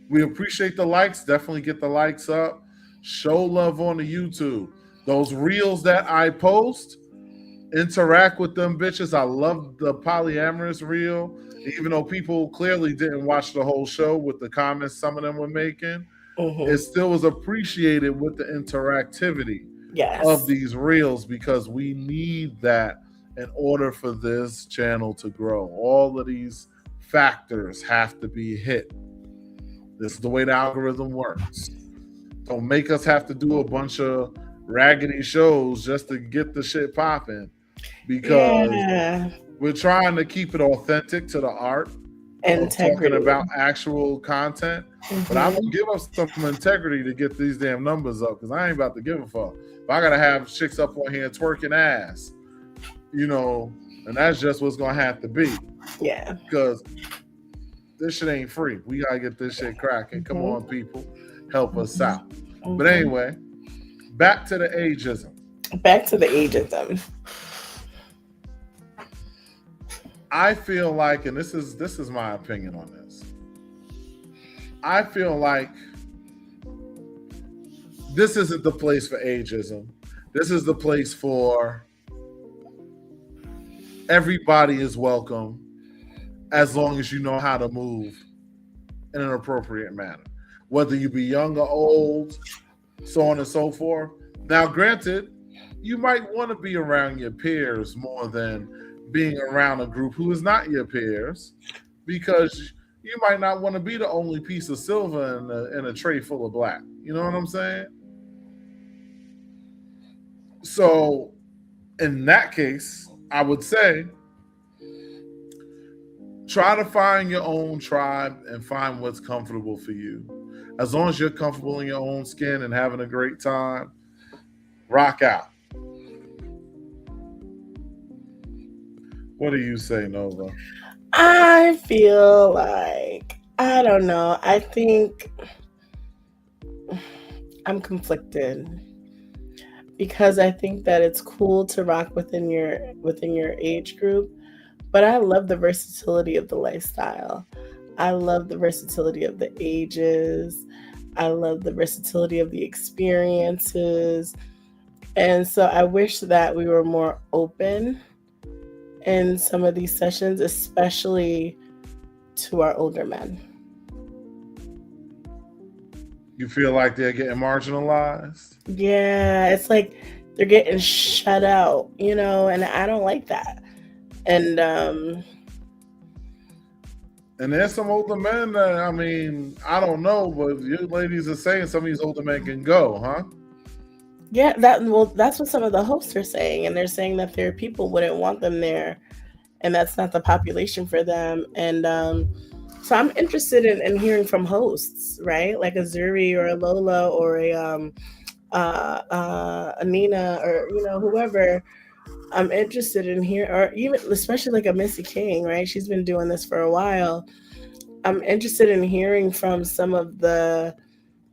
We appreciate the likes. Definitely get the likes up. Show love on the YouTube. Those reels that I post, interact with them bitches. I love the polyamorous reel. Even though people clearly didn't watch the whole show with the comments some of them were making, it still was appreciated with the interactivity of these reels because we need that in order for this channel to grow. All of these factors have to be hit. This is the way the algorithm works. Don't make us have to do a bunch of raggedy shows just to get the shit popping because we're trying to keep it authentic to the art and talking about actual content. But I'm gonna give up some integrity to get these damn numbers up because I ain't about to give a fuck. If I gotta have chicks up on here twerking ass, you know, and that's just what's gonna have to be. Yeah. Because this shit ain't free. We gotta get this shit cracking. Come on, people. Help us out. But anyway, back to the ageism. Back to the ageism. I feel like, and this is my opinion on this. I feel like this isn't the place for ageism. This is the place for everybody is welcome as long as you know how to move in an appropriate manner. Whether you be young or old, so on and so forth. Now, granted, you might want to be around your peers more than being around a group who is not your peers, because you might not want to be the only piece of silver in a tray full of black. You know what I'm saying? So, in that case, I would say, try to find your own tribe and find what's comfortable for you. As long as you're comfortable in your own skin and having a great time, rock out. What do you say, Nova? I feel like, I don't know. I think I'm conflicted because I think that it's cool to rock within your age group, but I love the versatility of the lifestyle. I love the versatility of the ages. I love the versatility of the experiences. And so I wish that we were more open in some of these sessions, especially to our older men. You feel like they're getting marginalized? Yeah, it's like they're getting shut out, you know, and I don't like that. And there's some older men that, I mean, I don't know, but you ladies are saying some of these older men can go, huh? Yeah, that's what some of the hosts are saying, and they're saying that their people wouldn't want them there, and that's not the population for them. And so I'm interested in hearing from hosts, right? Like a Zuri or a Lola or a Nina or, you know, whoever. I'm interested in hearing, or even especially like a Missy King, right? She's been doing this for a while. I'm interested in hearing from some of the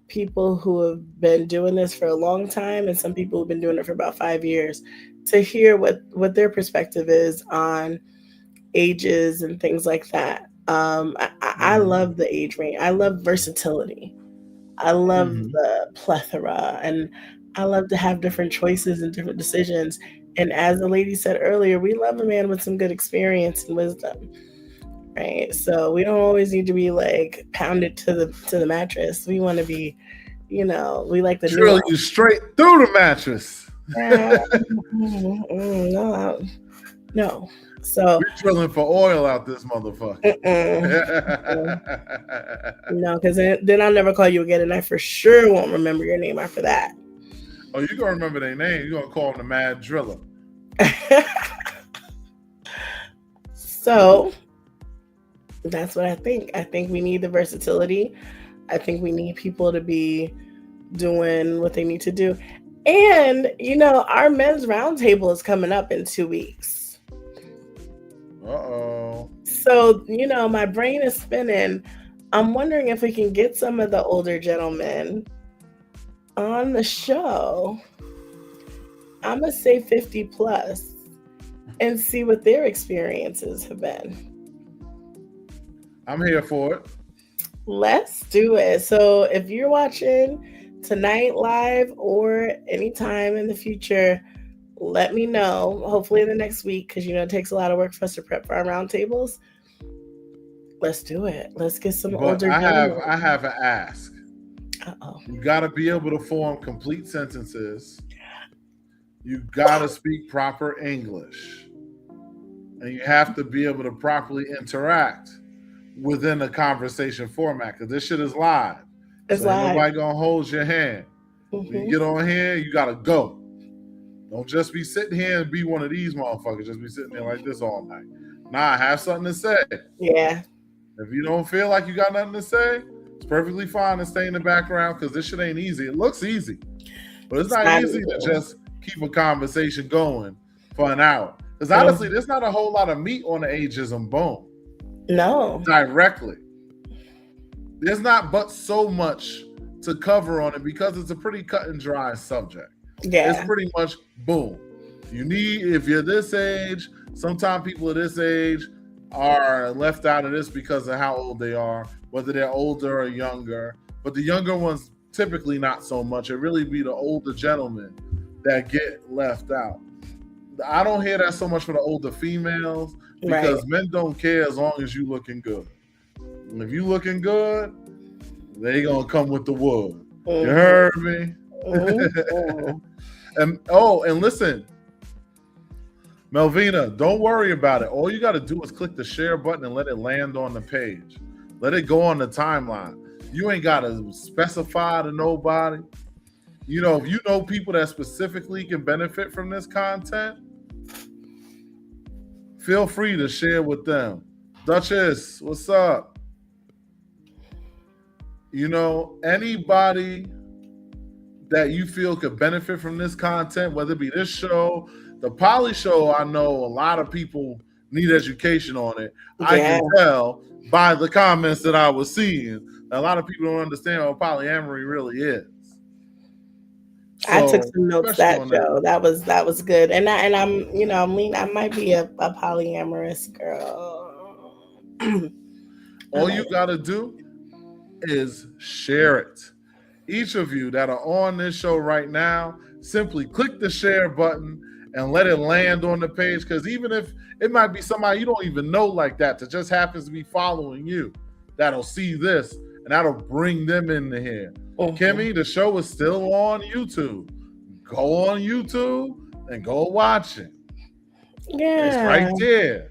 people who have been doing this for a long time and some people who've been doing it for about 5 years to hear what their perspective is on ages and things like that. I love the age range. I love versatility. I love the plethora, and I love to have different choices and different decisions. And as the lady said earlier, we love a man with some good experience and wisdom, right? So we don't always need to be like pounded to the mattress. We want to be, you know, we like the drill you straight through the mattress. No. So We're drilling for oil out this motherfucker. no, because then I'll never call you again, and I for sure won't remember your name after that. Oh, you're gonna remember their name. You're gonna call them the Mad Driller. So that's what I think. I think we need the versatility. I think we need people to be doing what they need to do. And, our men's roundtable is coming up in 2 weeks. Uh-oh. So, my brain is spinning. I'm wondering if we can get some of the older gentlemen on the show. I'm going to say 50 plus and see what their experiences have been. I'm here for it. Let's do it. So if you're watching tonight live or anytime in the future, let me know. Hopefully in the next week, because it takes a lot of work for us to prep for our roundtables. Let's do it. Let's get some older. I have an ask. You got to be able to form complete sentences. You got to speak proper English, and you have to be able to properly interact within a conversation format, because this shit is live. It's live. Nobody gonna hold your hand. When you get on here, you gotta go. Don't just be sitting here and be one of these motherfuckers. Just be sitting there like this all night. Nah, have something to say. Yeah. If you don't feel like you got nothing to say, it's perfectly fine to stay in the background, because this shit ain't easy. It looks easy, but it's not easy to just keep a conversation going for an hour. Because honestly, there's not a whole lot of meat on the ageism bone. No. Directly. There's not but so much to cover on it, because it's a pretty cut and dry subject. Yeah. It's pretty much boom. If you're this age, sometimes people of this age are left out of this because of how old they are, whether they're older or younger. But the younger ones typically not so much. It really be the older gentlemen that get left out. I don't hear that so much for the older females, because men don't care as long as you looking good. And if you looking good, they gonna come with the wood. You heard me? And listen, Melvina, don't worry about it. All you got to do is click the share button and let it land on the page. Let it go on the timeline. You ain't got to specify to nobody. If you know people that specifically can benefit from this content, feel free to share with them. Duchess, what's up? Anybody that you feel could benefit from this content, whether it be this show, the Poly Show, I know a lot of people need education on it. Yeah. I can tell by the comments that I was seeing. A lot of people don't understand what polyamory really is. So, I took some notes that show. That was good. And I'm I might be a polyamorous girl. All you gotta do is share it. Each of you that are on this show right now, simply click the share button and let it land on the page, because even if it might be somebody you don't even know like that just happens to be following you, that'll see this and that'll bring them into here. Kimmy, the show is still on YouTube. Go on YouTube and go watch it. Yeah. It's right there.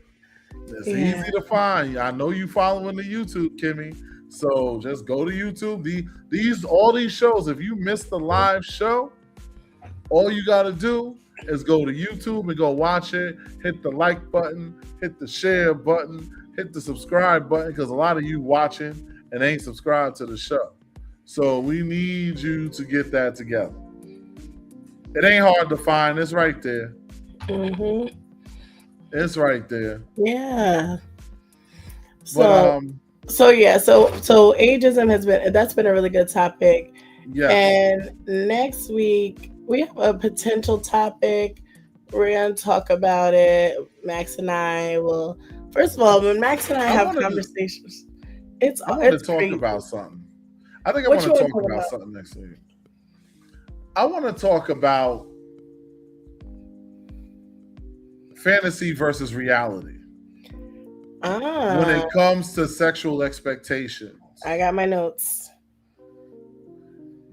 It's easy to find. I know you following the YouTube, Kimmy. So just go to YouTube. All these shows, if you missed the live show, all you got to do is go to YouTube and go watch it. Hit the like button, hit the share button, hit the subscribe button, because a lot of you watching and ain't subscribed to the show. So we need you to get that together. It ain't hard to find. It's right there. It's right there. Yeah. So ageism that's been a really good topic. Yes. And next week we have a potential topic. We're gonna talk about it. Max and I will. First of all, when Max and I have conversations, I want to talk about something. I think I want to talk about something next week. I want to talk about fantasy versus reality. When it comes to sexual expectations. I got my notes.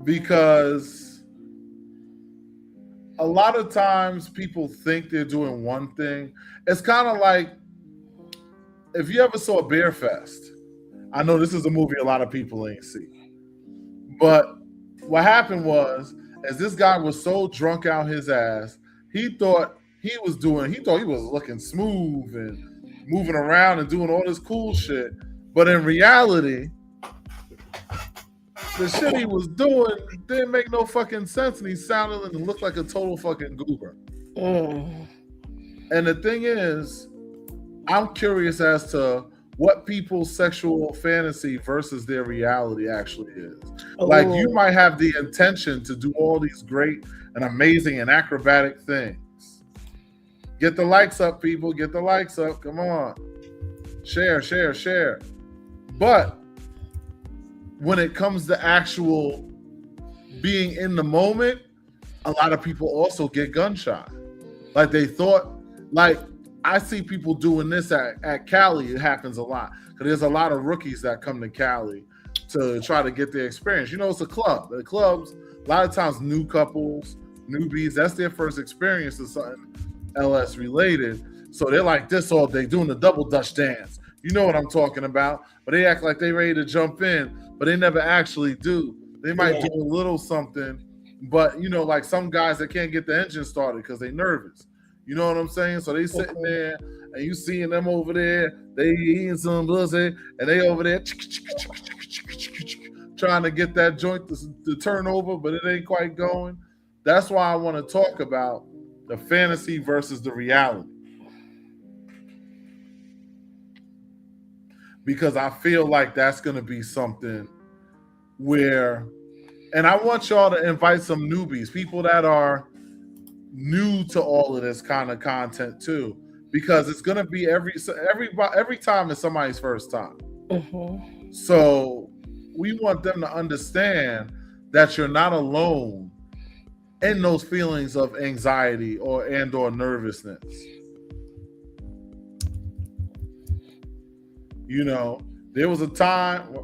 Because a lot of times people think they're doing one thing. It's kind of like if you ever saw Bear Fest. I know this is a movie a lot of people ain't see. But what happened was, as this guy was so drunk out his ass, he thought he was looking smooth and moving around and doing all this cool shit. But in reality, the shit he was doing didn't make no fucking sense, and he sounded and looked like a total fucking goober. And the thing is, I'm curious as to what people's sexual fantasy versus their reality actually is. Like, you might have the intention to do all these great and amazing and acrobatic things. Get the likes up, people. Get the likes up. Come on. Share, share, share. But when it comes to actual being in the moment, a lot of people also get gunshot. Like, they thought, like, I see people doing this at Cali. It happens a lot. Because there's a lot of rookies that come to Cali to try to get their experience. You know, it's a club. The clubs, a lot of times, new couples, newbies, that's their first experience of something LS related. So they're like this all day, doing the double Dutch dance. You know what I'm talking about. But they act like they ready to jump in, but they never actually do. They might do a little something, but, you know, like some guys that can't get the engine started because they're nervous. You know what I'm saying? So they sitting there, and you seeing them over there, they eating some pussy, and they over there trying to get that joint to turn over, but it ain't quite going. That's why I want to talk about the fantasy versus the reality. Because I feel like that's going to be something where, and I want y'all to invite some newbies, people that are new to all of this kind of content too, because it's going to be every time is somebody's first time. So we want them to understand that you're not alone in those feelings of anxiety or nervousness. You know, there was a time.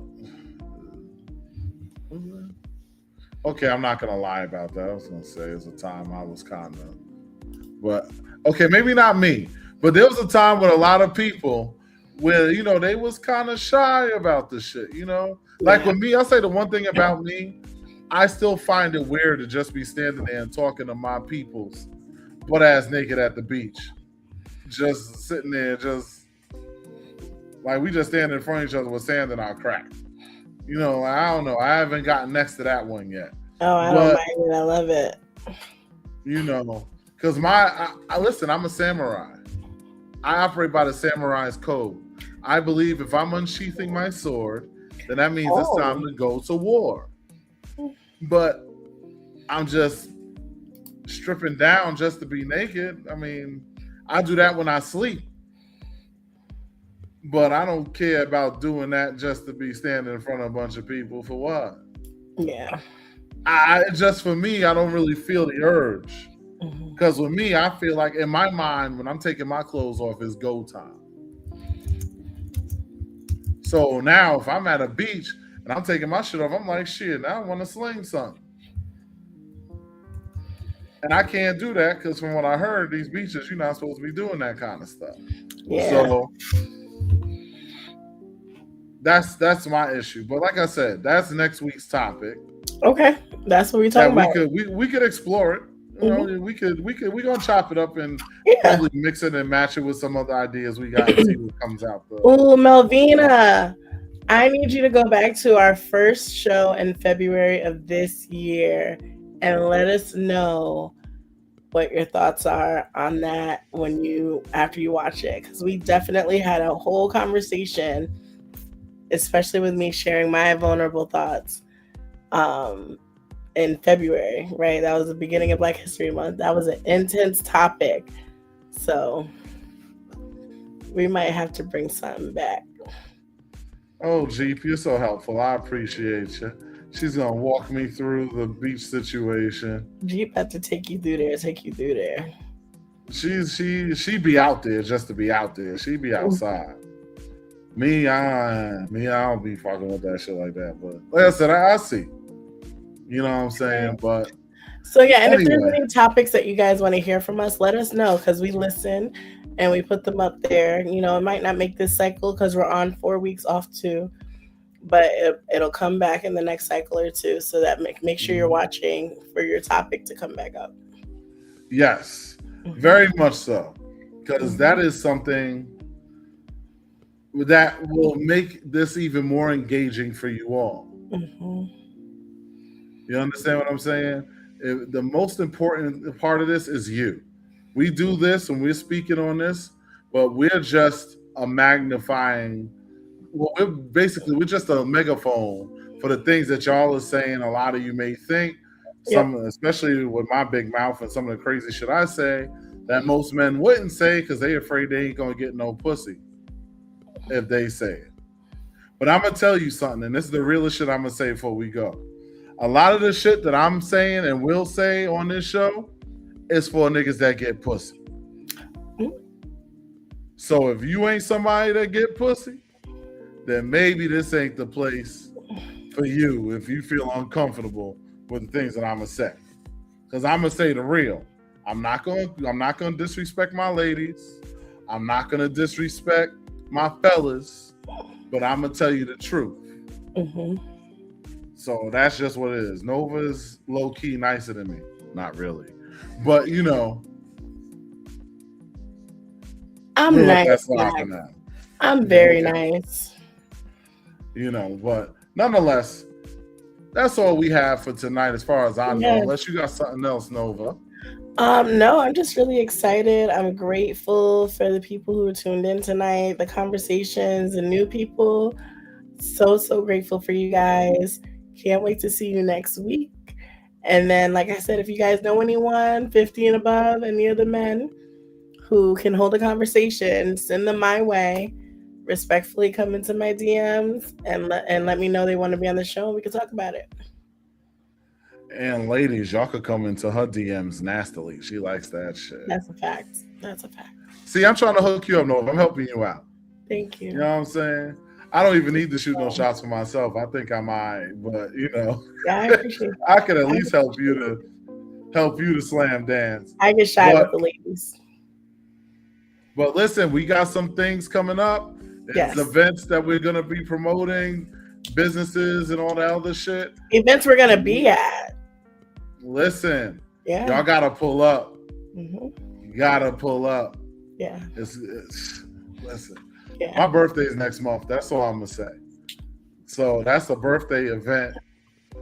Okay, I'm not gonna lie about that. I was gonna say it was a time I was kind of, but okay, maybe not me, but there was a time with a lot of people where, you know, they was kind of shy about this shit. You know, like with me, I'll say the one thing about me, I still find it weird to just be standing there and talking to my peoples, butt ass naked at the beach, just sitting there, just like we just stand in front of each other with sand in our crack. You know, I don't know. I haven't gotten next to that one yet. Oh, I don't mind it. I love it. You know, because I listen, I'm a samurai. I operate by the samurai's code. I believe if I'm unsheathing my sword, then that means it's time to go to war. But I'm just stripping down just to be naked. I mean, I do that when I sleep. But I don't care about doing that just to be standing in front of a bunch of people for what? Yeah. Just for me, I don't really feel the urge. Because with me, I feel like in my mind, when I'm taking my clothes off, it's go time. So now if I'm at a beach and I'm taking my shit off, I'm like, shit, now I want to sling something. And I can't do that because from what I heard, these beaches, you're not supposed to be doing that kind of stuff. Yeah. So that's my issue. But like I said, that's next week's topic. Okay, that's what we're talking about. We could explore it. You know, we're gonna chop it up and probably mix it and match it with some other ideas we got and see what comes out. Oh, Melvina, I need you to go back to our first show in February of this year and let us know what your thoughts are on that after you watch it, because we definitely had a whole conversation, especially with me sharing my vulnerable thoughts in February, right? That was the beginning of Black History Month. That was an intense topic. So we might have to bring something back. Oh, Jeep, you're so helpful. I appreciate you. She's going to walk me through the beach situation. Jeep had to take you through there. She be out there just to be out there. She be outside. Me, I don't be fucking with that shit like that. But like I said, I see. You know what I'm saying? But So yeah, and if there's Anyway. any topics that you guys want to hear from us, let us know because we listen and we put them up there. You know, it might not make this cycle because we're on 4 weeks off too, but it'll come back in the next cycle or two. So that make sure you're watching for your topic to come back up. Yes, very much so, because that is something that will make this even more engaging for you all. You understand what I'm saying? The most important part of this is you. We do this and we're speaking on this, but we're just a magnifying. Well, we're just a megaphone for the things that y'all are saying. A lot of you may think, especially with my big mouth and some of the crazy shit I say, that most men wouldn't say because they afraid they ain't gonna get no pussy if they say it. But I'm gonna tell you something, and this is the realest shit I'm gonna say before we go. A lot of the shit that I'm saying and will say on this show is for niggas that get pussy. So if you ain't somebody that get pussy, then maybe this ain't the place for you if you feel uncomfortable with the things that I'm gonna say. Because I'm gonna say the real. I'm not gonna disrespect my ladies. I'm not gonna disrespect my fellas, but I'm gonna tell you the truth. So that's just what it is. Nova's low-key nicer than me. Not really. But you know. I'm nice. I'm very nice. You know, but nonetheless, that's all we have for tonight as far as I know. Unless you got something else, Nova. No, I'm just really excited. I'm grateful for the people who were tuned in tonight, the conversations, and new people. So grateful for you guys. Can't wait to see you next week. And then, like I said, if you guys know anyone 50 and above, any other men who can hold a conversation, send them my way. Respectfully come into my DMs and let me know they want to be on the show and we can talk about it. And ladies, y'all could come into her DMs nastily. She likes that shit. That's a fact. See, I'm trying to hook you up, Nova. I'm helping you out. Thank you. You know what I'm saying? I don't even need to shoot no shots for myself. I think I might, but you know, I appreciate that. I could at least help you to slam dance. I get shy with the ladies. But listen, we got some things coming up. It's events that we're gonna be promoting, businesses and all that other shit. Events we're gonna be at. Listen, y'all gotta pull up. You gotta pull up. Yeah. Listen. Yeah. My birthday is next month. That's all I'm gonna say. So that's a birthday event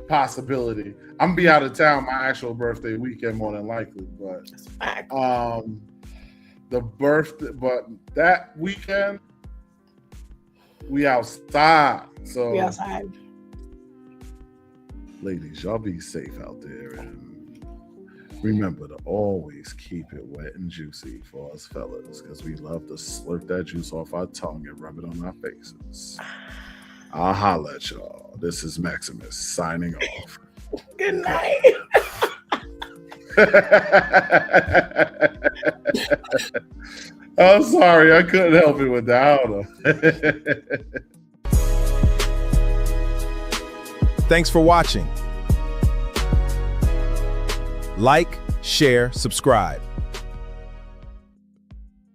possibility. I'm gonna be out of town my actual birthday weekend more than likely, but that weekend we outside. So we outside. Ladies, y'all be safe out there and remember to always keep it wet and juicy for us fellas, because we love to slurp that juice off our tongue and rub it on our faces. I'll holla at y'all. This is Maximus signing off. Good night. I'm sorry, I couldn't help it with that. Thanks for watching. Like, share, subscribe.